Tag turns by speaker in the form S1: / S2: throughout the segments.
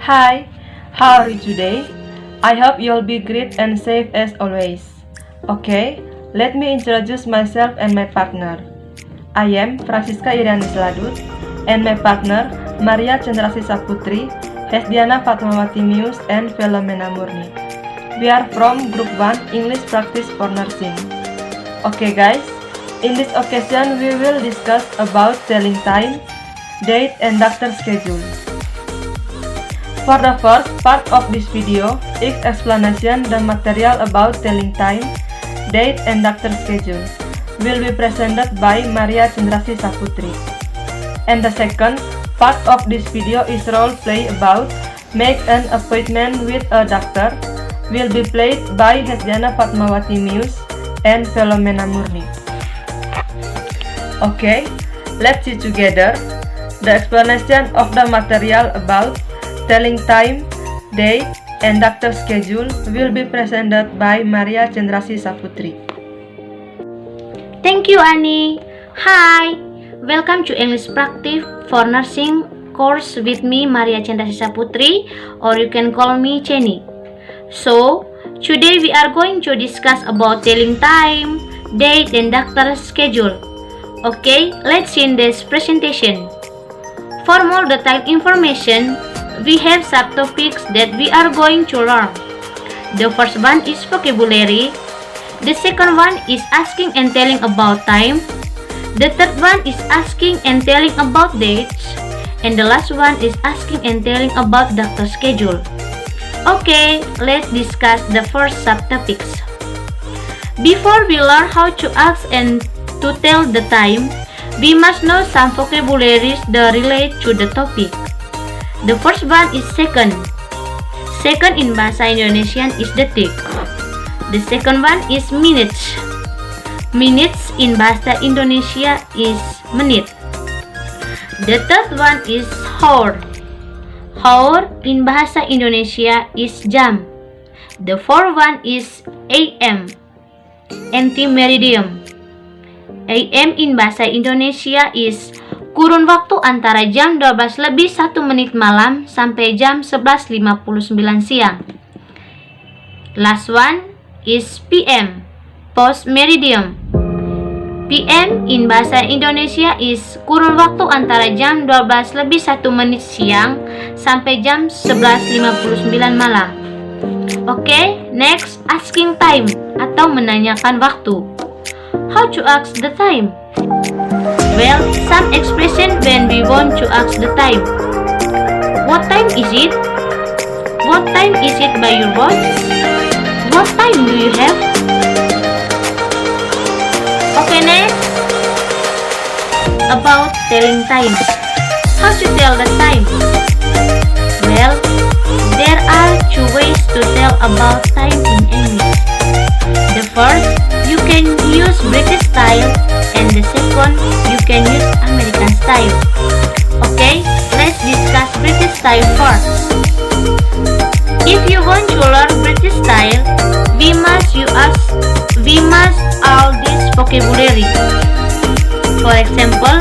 S1: Hi, how are you today? I hope you'll be great and safe as always. Okay, let me introduce myself and my partner. I am Francisca Iriani Seladut, and my partner Maria Chandrasi Saputri, Hesdiana Fatmawati Mius, and Philomena Murni. We are from Group 1 English Practice for Nursing. Okay guys, in this occasion we will discuss about telling time, date, and doctor schedule. For the first part of this video is explanation the material about telling time, date, and doctor schedule will be presented by Maria Chandrasi Saputri. And the second part of this video is role play about make an appointment with a doctor will be played by Hesdiana Fatmawati Mius and Philomena Murni. Okay, let's see together the explanation of the material about telling time, date, and doctor schedule will be presented by Maria Chandrasi Saputri.
S2: Thank you, Annie. Hi, welcome to English Practice for Nursing course with me, Maria Chandrasi Saputri, or you can call me Chenny. So, today we are going to discuss about telling time, date, and doctor schedule. Okay, let's see in this presentation. For more detailed information, we have subtopics that we are going to learn. The first one is vocabulary. The second one is asking and telling about time. The third one is asking and telling about dates. And the last one is asking and telling about doctor schedule. Okay, let's discuss the first subtopics. Before we learn how to ask and to tell the time, we must know some vocabularies that relate to the topic. The first one is second. Second in bahasa Indonesian is detik. The second one is minutes. Minutes in bahasa Indonesia is menit. The third one is hour. Hour in bahasa Indonesia is jam. The fourth one is AM. Anti-meridium. AM in bahasa Indonesia is kurun waktu antara jam 12 lebih 1 menit malam sampai jam 11.59 siang. Last one is PM, post meridium. PM in bahasa Indonesia is kurun waktu antara jam 12 lebih 1 menit siang sampai jam 11.59 malam. Oke, next asking time atau menanyakan waktu. How to ask the time? Well, some expression when we want to ask the time. What time is it? What time is it by your watch? What time do you have? Okay, next. About telling time. How to tell the time? Well, there are two ways to tell about time in English. The first, you can use British style, and the second, you can use American style. Okay, let's discuss British style first. If you want to learn British style, we must all this vocabulary. For example,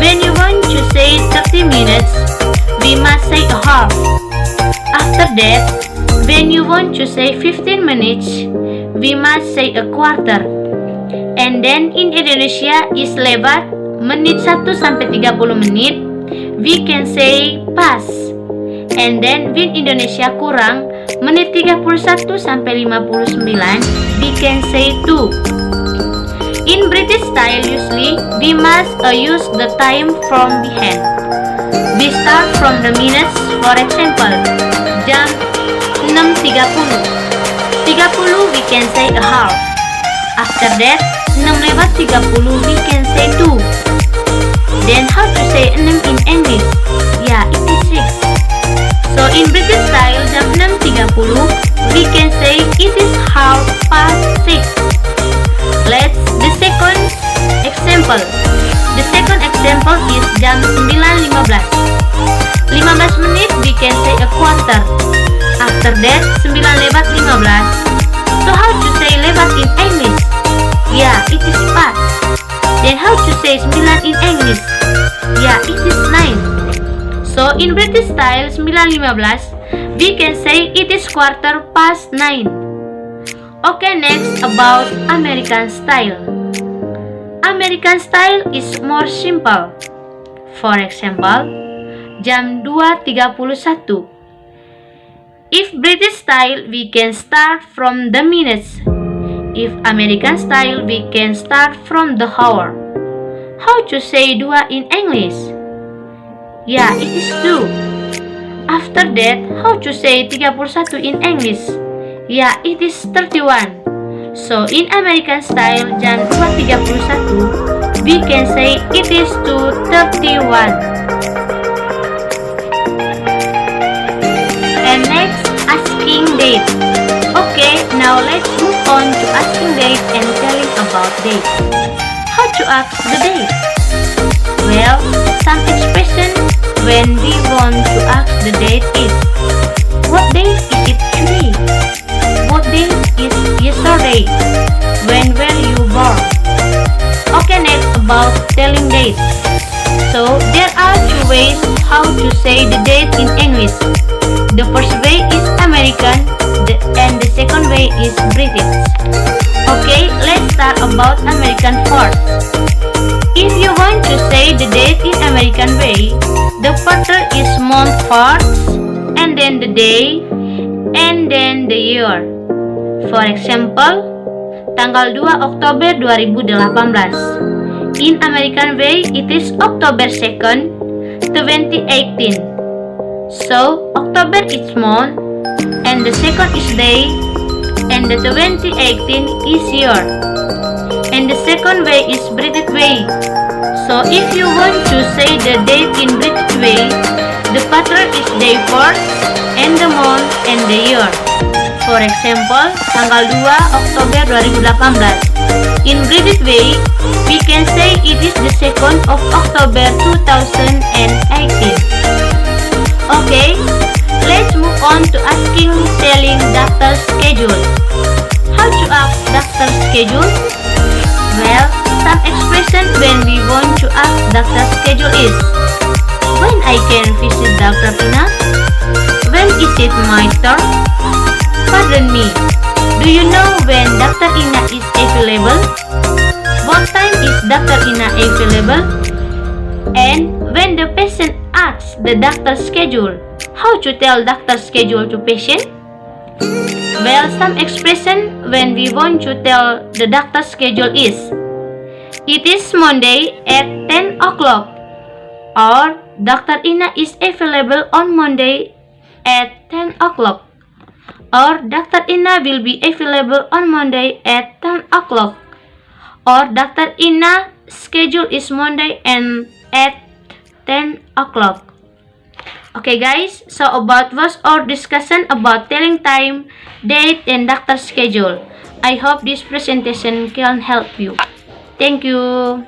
S2: when you want to say 30 minutes, we must say a half. After that, when you want to say 15 minutes, we must say a quarter. And then in Indonesia is lewat menit 1 sampai 30 menit, we can say pas. And then when Indonesia kurang menit 31 sampai 59, we can say to. In British style usually we must use the time from behind. We start from the minutes, for example, jam 6.30. 30 we can say a half. After that, 6:30 we can say 2. Then how to say 6 in English? Yeah, it is 6. So in British style, jam 6.30 we can say it is 6:30. Let's the second example. The second example is jam 9.15. 15 menit we can say a quarter. After that, 9:15. So how to say lewat in English? Yeah, it is pas. Then how to say 9 in English? Yeah, it is 9. So in British style 9.15, we can say it is 9:15. Okay, next about American style. American style is more simple. For example, jam 2.31. If British style, we can start from the minutes. If American style, we can start from the hour. How to say 2 in English? Yeah, it is 2. After that, how to say 31 in English? Yeah, it is 31. So in American style, jam 2.31, we can say it is 2:31. And next, asking date. Okay, now let's move on to asking date and telling about date. How to ask the date? Well, some expression when we want to ask the date is, what day is it today? What day is yesterday? When were you born? Okay, next about telling date. So there are two ways how to say the date in English. The first way is American and the second way is British. Okay, let's start about American first. If you want to say the date in American way, the first is month first, and then the day, and then the year. For example, tanggal 2 Oktober 2018. In American way, it is October 2nd, 2018. So, October is month, and the second is day, and the 2018 is year. And the second way is British way. So, if you want to say the date in British way, the pattern is day first, and the month, and the year. For example, tanggal 2 Oktober 2018. In British way, we can say it is the 2nd of October 2018. Okay, let's move on to asking telling doctor schedule. How to ask doctor schedule? Well, some expression when we want to ask doctor schedule is, when I can visit Dr. Ina? When is it my turn? Pardon me, do you know when Dr. Ina is available? What time is Dr. Ina available? And when the patient asks the doctor's schedule, how to tell doctor's schedule to patient? Well, some expression when we want to tell the doctor's schedule is, it is Monday at 10 o'clock, or Dr. Ina is available on Monday at 10 o'clock, or Dr. Ina will be available on Monday at 10 o'clock, or Dr. Ina schedule is Monday and at 10 o'clock. Okay guys, so about was our discussion about telling time, date, and doctor schedule. I hope this presentation can help you. Thank you.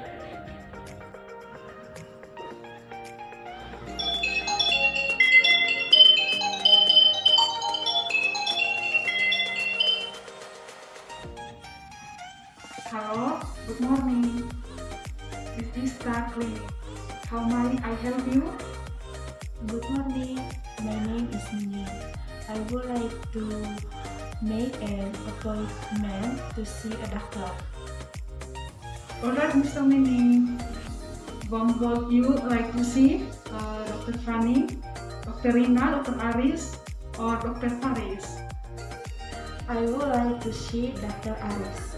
S3: Hello, good morning. This is Star Clinic. How may I help you?
S4: Good morning, my name is Nini. I would like to make an appointment to see a doctor.
S3: Alright, Mr. Mini. Would you like to see Dr. Fanny, Dr. Rina, Dr. Aris, or Dr. Faris?
S4: I would like to see Dr. Aris.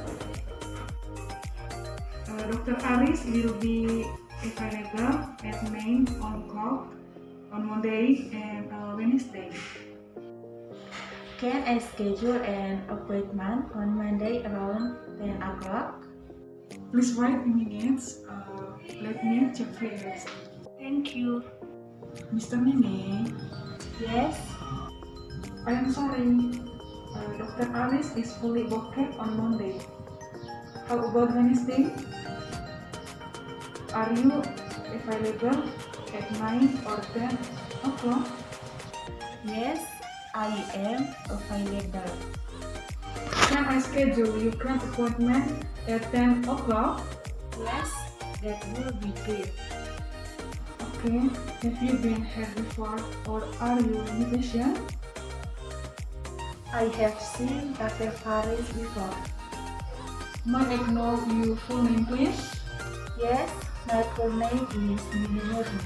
S3: Dr. Aris will be available at 9 o'clock on Monday and Wednesday.
S4: Can I schedule an appointment on Monday around 10 o'clock?
S3: Please wait a minute. Let me check first.
S4: Thank you.
S3: Mr. Mini,
S4: Yes,
S3: I am sorry. Dr. Aris is fully booked on Monday. How about Wednesday? Are you available at 9 or 10 o'clock?
S4: yes, I am available.
S3: Can I schedule your current appointment at 10 o'clock?
S4: Yes, that will be great.
S3: Okay, have you been here before or are you new patient?
S4: I have seen Dr. Faris before.
S3: Might I know your full name please?
S4: Yes, my full name is Nini Murni.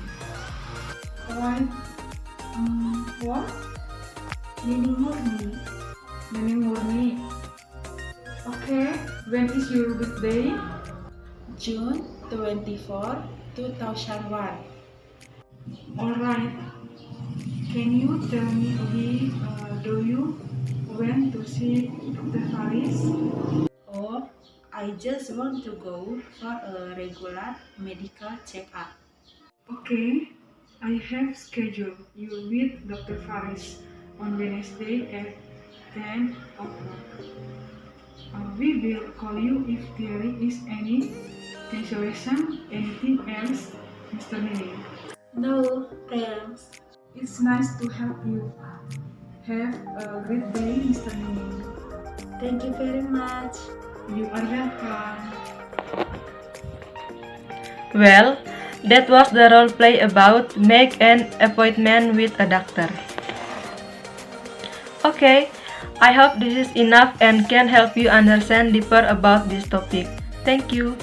S3: Alright, what?
S4: Nini Murni.
S3: Nini Murni. Okay, when is your birthday?
S4: June 24, 2001.
S3: Alright, can you tell me do you went to see Dr. Faris?
S4: Or I just want to go for a regular medical checkup.
S3: Okay, I have scheduled you with Dr. Faris on Wednesday at 10 o'clock. We will call you if there is any cancellation. Anything else, Mr. Nini?
S4: No, thanks.
S3: It's nice to help you. Have a great day, Mr. Nini.
S4: Thank you very much.
S3: You are welcome.
S1: Well, that was the role play about make an appointment with a doctor. Okay, I hope this is enough and can help you understand deeper about this topic. Thank you.